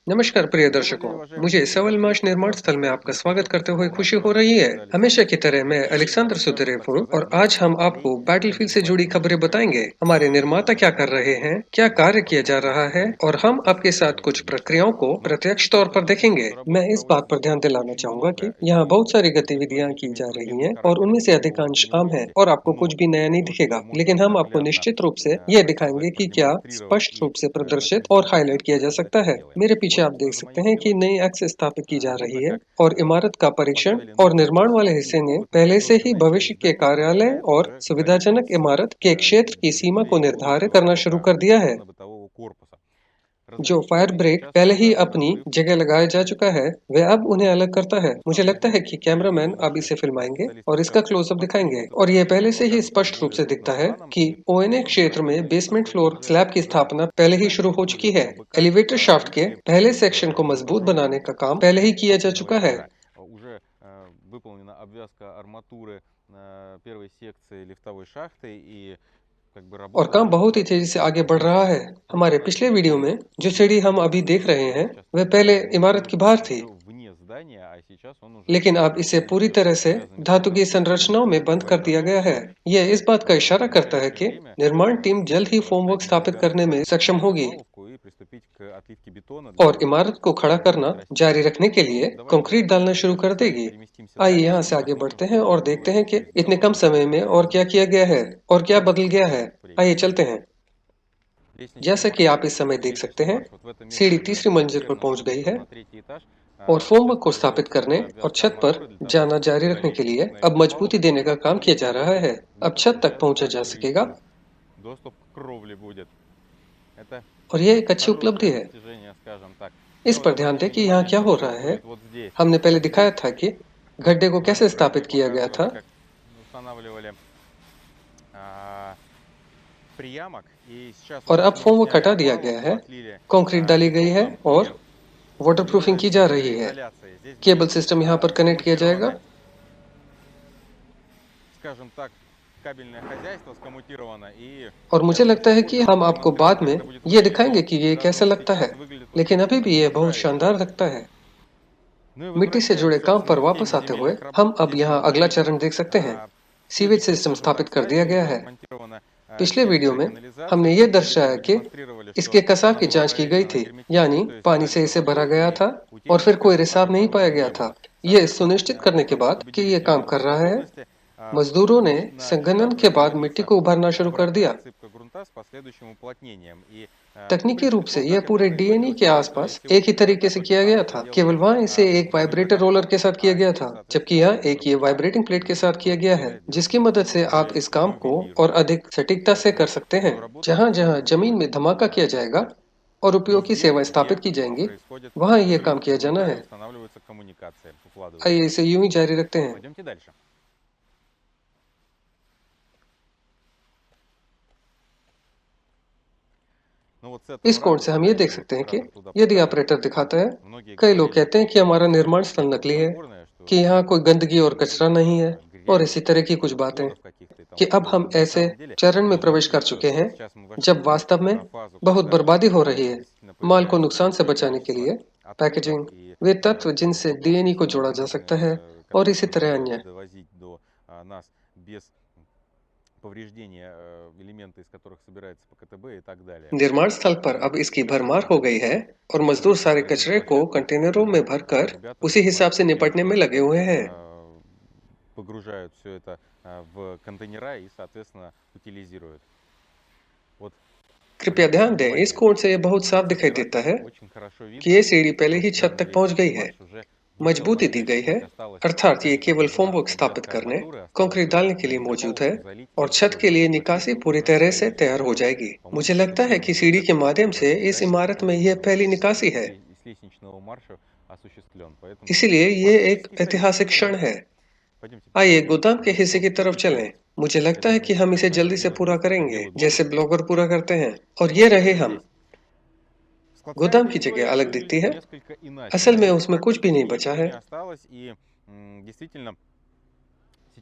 नमस्कार प्रिय दर्शकों, मुझे सवाल मार्च निर्माण स्थल में आपका स्वागत करते हुए खुशी हो रही है। हमेशा की तरह मैं अलेक्जेंडर सुदरेव हूँ और आज हम आपको बैटलफील्ड से जुड़ी खबरें बताएंगे। हमारे निर्माता क्या कर रहे हैं, क्या कार्य किया जा रहा है और हम आपके साथ कुछ प्रक्रियाओं को प्रत्यक्ष तौर पर देखेंगे। मैं इस बात पर ध्यान दिलाना चाहूंगा कि यहाँ बहुत सारी गतिविधियाँ की जा रही हैं और उनमें से अधिकांश आम है और आपको कुछ भी नया नहीं दिखेगा, लेकिन हम आपको निश्चित रूप से यह दिखाएंगे कि क्या स्पष्ट रूप से प्रदर्शित और हाईलाइट किया जा सकता है। मेरे पीछे आप देख सकते हैं कि नई एक्सेस स्थापित की जा रही है और इमारत का परीक्षण और निर्माण वाले हिस्से ने पहले से ही भविष्य के कार्यालय और सुविधाजनक इमारत के क्षेत्र की सीमा को निर्धारित करना शुरू कर दिया है। जो फायर ब्रेक पहले ही अपनी जगह लगाया जा चुका है, वह अब उन्हें अलग करता है। मुझे लगता है कि कैमरामैन अब इसे फिल्माएंगे और इसका क्लोजअप दिखाएंगे और यह पहले से ही स्पष्ट रूप से दिखता है कि ओएनए क्षेत्र में बेसमेंट फ्लोर स्लैब की स्थापना पहले ही शुरू हो चुकी है। एलिवेटर शाफ्ट के पहले सेक्शन को मजबूत बनाने का काम पहले ही किया जा चुका है और काम बहुत ही तेजी से आगे बढ़ रहा है। हमारे पिछले वीडियो में जो सीढ़ी हम अभी देख रहे हैं, वह पहले इमारत की बाहर थी, लेकिन अब इसे पूरी तरह से धातु की संरचनाओं में बंद कर दिया गया है। यह इस बात का इशारा करता है कि निर्माण टीम जल्द ही फॉर्मवर्क स्थापित करने में सक्षम होगी और इमारत को खड़ा करना जारी रखने के लिए कंक्रीट डालना शुरू कर देगी। आइए यहाँ से आगे बढ़ते हैं और देखते हैं कि इतने कम समय में और क्या किया गया है और क्या बदल गया है। आइए चलते हैं। जैसा कि आप इस समय देख सकते हैं, सीढ़ी तीसरी मंजिल पर पहुंच गई है और फॉर्मवर्क को स्थापित करने और छत पर जाना जारी रखने के लिए अब मजबूती देने का काम किया जा रहा है। अब छत तक पहुंचा जा सकेगा और यह एक अच्छी उपलब्धि है। इस पर ध्यान दें कि यहाँ क्या हो रहा है। हमने पहले दिखाया था कि गड्ढे को कैसे स्थापित किया गया था और अब फॉर्मवर्क हटा दिया गया है, कंक्रीट डाली गई है और वाटरप्रूफिंग की जा रही है। केबल सिस्टम यहाँ पर कनेक्ट किया जाएगा और मुझे लगता है कि हम आपको बाद में ये दिखाएंगे कि ये कैसा लगता है, लेकिन अभी भी ये बहुत शानदार लगता है। मिट्टी से जुड़े काम पर वापस आते हुए हम अब यहाँ अगला चरण देख सकते हैं। सीवेज सिस्टम स्थापित कर दिया गया है। पिछले वीडियो में हमने ये दर्शाया कि इसके कसाव की जांच की गई थी, यानी पानी से इसे भरा गया था और फिर कोई रिसाव नहीं पाया गया था। ये सुनिश्चित करने के बाद कि ये काम कर रहा है, मजदूरों ने संघनन के बाद मिट्टी को उभारना शुरू कर दिया। तकनीकी रूप से यह पूरे डीएनए के आसपास एक ही तरीके से किया गया था, केवल वहां इसे एक वाइब्रेटर रोलर के साथ किया गया था, जबकि यहाँ एक ये वाइब्रेटिंग प्लेट के साथ किया गया है, जिसकी मदद से आप इस काम को और अधिक सटीकता से कर सकते हैं। जहां जहां जमीन में धमाका किया जाएगा और उपयोगी सेवाएं स्थापित की जाएंगी, वहां यह काम किया जाना है। आइए इसे यूं ही जारी रखते हैं। इस कोण से हम ये देख सकते हैं कि यदि ऑपरेटर दिखाता है, कई लोग कहते हैं कि हमारा निर्माण स्थल नकली है, कि यहाँ कोई गंदगी और कचरा नहीं है और इसी तरह की कुछ बातें, कि अब हम ऐसे चरण में प्रवेश कर चुके हैं जब वास्तव में बहुत बर्बादी हो रही है। माल को नुकसान से बचाने के लिए पैकेजिंग, वे तत्व जिनसे डीएनए को जोड़ा जा सकता है और इसी तरह अन्य। निर्माण स्थल पर अब इसकी भरमार हो गई है और मजदूर सारे कचरे को कंटेनरों में भरकर उसी हिसाब से निपटने में लगे हुए हैं। कृपया ध्यान दें, इस कोण से यह बहुत साफ दिखाई देता है कि ये सीढ़ी पहले ही छत तक पहुंच गई है, मजबूती दी गई है, अर्थात ये केवल फॉर्मवर्क स्थापित करने, कंक्रीट डालने के लिए मौजूद है और छत के लिए निकासी पूरी तरह से तैयार हो जाएगी। मुझे लगता है कि सीढ़ी के माध्यम से इस इमारत में यह पहली निकासी है, इसीलिए ये एक ऐतिहासिक क्षण है। आइए गोदाम के हिस्से की तरफ चलें। मुझे लगता है कि हम इसे जल्दी से पूरा करेंगे, जैसे ब्लॉगर पूरा करते हैं। और ये रहे हम। गोदाम की जगह अलग दिखती है, असल में उसमें कुछ भी नहीं बचा है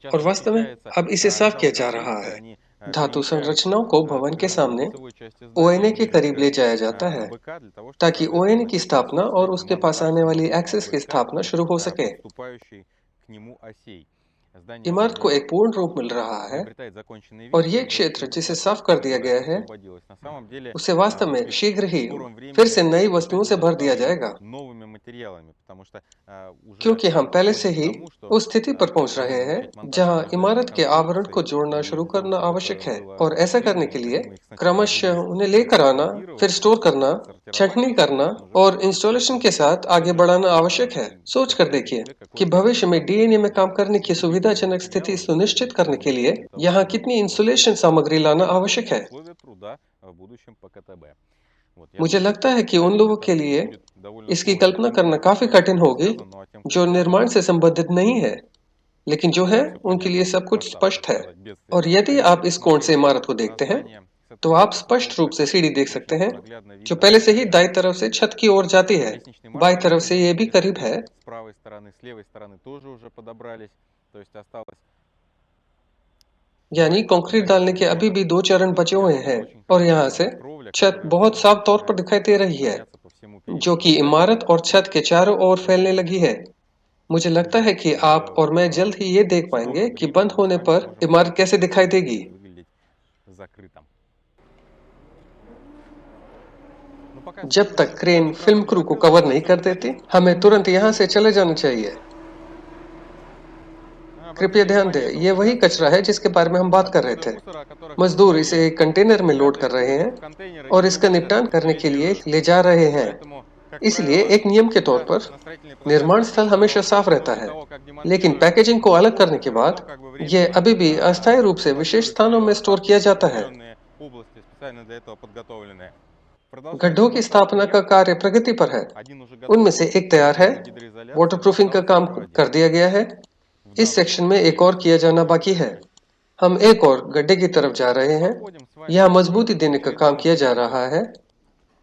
और वास्तव में अब इसे साफ किया जा रहा है। धातु संरचनाओं को भवन के सामने лицевой части здания ओएनए के ниже करीब ले जाया जाता है АБК для того, чтобы, ताकि ओएनए соответственно, की स्थापना और उसके पास आने монтаж वाली нового एक्सेस की АБК स्थापना и शुरू हो सके। подступающей к нему осей. Здание इमारत को уже एक पूर्ण रूप मिल रहा है приобретает законченный और вид, ये и вот क्षेत्र эта जिसे साफ площадка, कर दिया которая गया है освободилась, на самом деле उसे वास्तव में будет शीघ्र в ही скором फिर времени से नई वस्तुओं покрыта से भर दिया заставлена जाएगा, новыми материалами, потому что уже क्योंकि हम पहले से подходит к ही тому, что उस स्थिति पर पहुंच रहे необходимо हैं начать монтаж जहां ожидаемых इमारत के आवरण को конструкций, जोड़ना и शुरू для того, करना чтобы это आवश्यक है было और ऐसा करने осуществлимо, के लिए необходимо их сначала क्रमशः вывести, उन्हें लेकर आना, फिर отскладировать, स्टोर करना, отсортировать, छंटनी и, करना соответственно, уже और после этого इंस्टॉलेशन के производить साथ आगे уже बढ़ाना आवश्यक है। सोचकर такие देखिए изделия, कि которые भविष्य में डीएनए में काम करने की синтетические सुविधाजनक स्थिति материалы, सुनिश्चित करने के लिए для того, यहाँ чтобы कितनी इंसुलेशन обеспечить सामग्री लाना आवश्यक комфортные है। условия труда в будущем ПКТБ. Вот, я मुझे думаю, लगता है कि для उन लोगों архитекторов के это लिए будет довольно इसकी сложно कल्पना понять, करना потому काफी что это कठिन очень होगी связано, но тем, кто जो связан, निर्माण से संबंधित नहीं है, लेकिन जो है все उनके लिए понятно सब कुछ постарше, स्पष्ट так है। сказать, без और всяких यदि академий. आप इस कोण से Посмотрев इमारत को на देखते हैं здание с तो этой आप точки, स्पष्ट रूप становится से सीढ़ी देख सकते очень हैं наглядно जो видно पहले से ही दाईं расстояние. तरफ से छत की ओर जाती है। Лестничные बाईं марши तरफ уже से ये भी करीब подвесли, है। с правой стороны, с левой стороны тоже уже подобрались, то есть осталось यानी два कंक्रीट डालने के अभी भी 2 चरण बचे हुए ярусов, हैं очень और यहाँ красивая से кровля, छत которая बहुत уже साफ तौर पर начинает दिखाई दे रही है, распространяться по всему जो периметру कि здания. इमारत और छत के चारों ओर फैलने लगी है। मुझे लगता Уже है कि आप और मैं जल्द ही ये देख в पाएंगे скором कि времени बंद мы с होने вами पर сможем इमारत увидеть, कैसे как दिखाई здание देगी। будет выглядеть закрытым. Но пока जब तक क्रेन फिल्म полноправно не क्रू को закрылась, कवर надо नहीं कर все-таки देती, हमें तुरंत यहाँ से चले जाना चाहिए। कृपया обратите ध्यान внимание, दें, это ये уже वही कचरा है готовые जिसके बारे में हम बात कर रहे отходы थे। мусора, о которых мы मजदूर говорили. इसे एक कंटेनर में लोड Каждый कर रहे हैं погрузится в контейнер и और теперь इसका уже निपटान करने के लिए реализирует. ले जा रहे हैं। Поэтому, как इसलिए правило, एक नियम के तौर всегда पर на строительной निर्माण площадке स्थल हमेशा до साफ रहता после है, того, как लेकिन демонтируют पैकेजिंग को अलग करने के बाद все как бы यह временно अभी भी अस्थायी रूप से विशेष складируется स्थानों и में स्टोर किया в जाता है। определенные области, специально для этого подготовленные. गड्ढों Продолжается की монтаж स्थापना का объектов. कार्य प्रगति पर है। Один уже उनमें готов, से एक तैयार है, система гидроизоляции, वाटरप्रूफिंग का остался काम еще один कर दिया गया है। в इस данном सेक्शन में एक случае. और किया जाना बाकी है। हम एक और गड्ढे की तरफ जा रहे हैं। Подходим с вами यहाँ к मजबूती देने का काम किया जा रहा части है।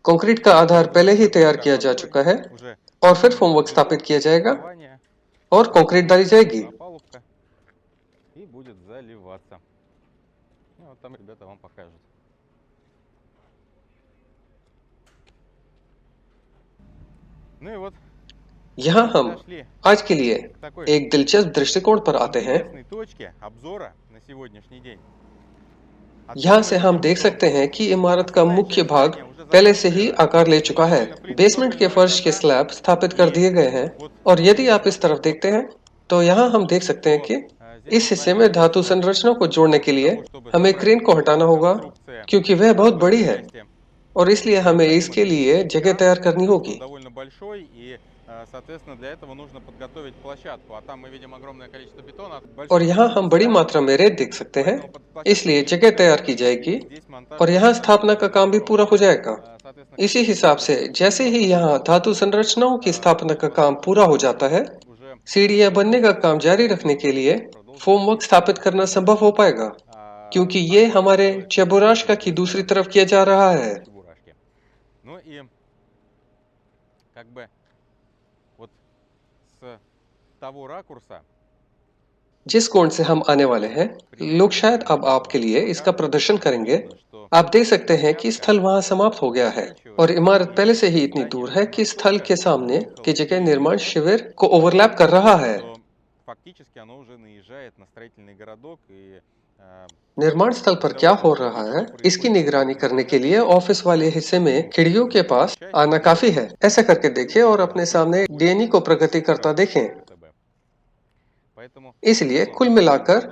कंक्रीट का आधार पहले ही Верхний तैयार этаж किया जा готовый, चुका है уже और फिर फॉर्मवर्क идет स्थापित किया जाएगा основание, और कंक्रीट डाली जाएगी। опалубка и будет заливаться. Ну, вот там ребята вам покажут. Ну и вот यहाँ हम подошли आज के लिए к такой एक दिलचस्प दृष्टिकोण पर आते हैं। интересной точке обзора на сегодняшний день. यहाँ Отсюда से мы हम видим, देख что सकते हैं कि इमारत का основная मुख्य часть भाग здания уже पहले से ही закончена, आकार ले चुका है। плиты बेसमेंट के приторочены फर्श के до дна, स्लैब स्थापित कर и दिए गए हैं вот और यदि здесь आप इस तरफ देखते हैं तो यहाँ हम देख सकते हैं то कि здесь इस мы с हिस्से вами में видим, धातु что संरचनाओं को जोड़ने के для लिए того, чтобы हमें собрать क्रेन को हटाना होगा, конструкция क्योंकि वह बहुत в बड़ी этой है части, और इसलिए हमें необходимо इसके लिए перенести जगह кран, तैयार करनी потому что होगी он довольно большой, и, соответственно, для этого нужно подготовить площадку. А там мы видим огромное количество бетона, और большое यहाँ количество हम बड़ी стали, मात्रा में रेत देख सकते हैं, поэтому под площадку इसलिए будет जगह तैयार की подготовлена, जाएगी и здесь монтаж और यहाँ будет स्थापना का काम भी готов. पूरा हो जाएगा। Соответственно, इसी как हिसाब только से जैसे ही यहाँ धातु संरचनाओं की स्थापना का काम पूरा हो जाता है, уже सीढ़ियाँ बनने का काम जारी रखने के लिए продолжить फॉर्मवर्क स्थापित करना संभव हो पाएगा, क्योंकि ये हमारे चेबुराशका की दूसरी तरफ किया जा रहा है। чебурашки. Ну и как бы вот с того ракурса जिस कोण से हम आने वाले हैं, लोग शायद अब आपके लिए इसका प्रदर्शन करेंगे। आप देख सकते हैं कि स्थल वहां समाप्त हो गया है और इमारत पहले से ही इतनी दूर है कि स्थल के सामने की जगह निर्माण शिविर को ओवरलैप कर रहा है। фактически оно уже наезжает на строительный городок и निर्माण स्थल पर क्या हो रहा है, इसकी निगरानी करने के लिए ऑफिस वाले हिस्से में खिड़कियों के पास आना काफी है। ऐसा करके देखिए और अपने सामने डीएनई को प्रगति करता देखें। इसलिए कुल मिलाकर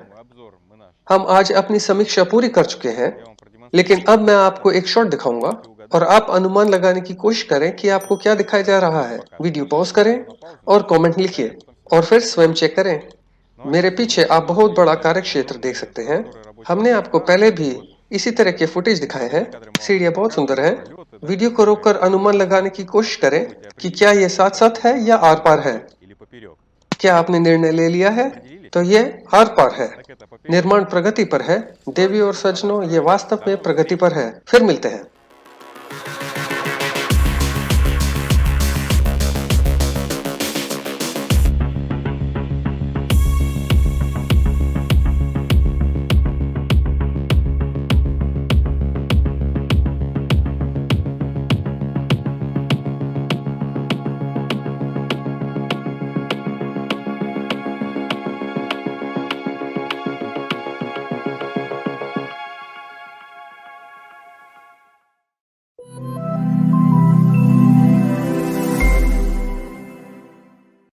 हम आज अपनी समीक्षा पूरी कर चुके हैं, लेकिन अब मैं आपको एक शॉट दिखाऊंगा और आप अनुमान लगाने की कोशिश करें कि आपको क्या दिखाई दे रहा है। वीडियो पॉज करें और कमेंट लिखिए और फिर स्वयं चेक करें। मेरे पीछे आप बहुत बड़ा कार्यक्षेत्र देख सकते हैं। हमने आपको पहले भी इसी तरह के फुटेज दिखाए हैं। सीढ़ियां बहुत सुंदर है। वीडियो को रोककर अनुमान लगाने की कोशिश करें कि क्या यह साथ साथ है या आर पार है। क्या आपने निर्णय ले लिया है? तो यह आर पार है। निर्माण प्रगति पर है। देवी और सज्जनों, ये वास्तव में प्रगति पर है। फिर मिलते हैं।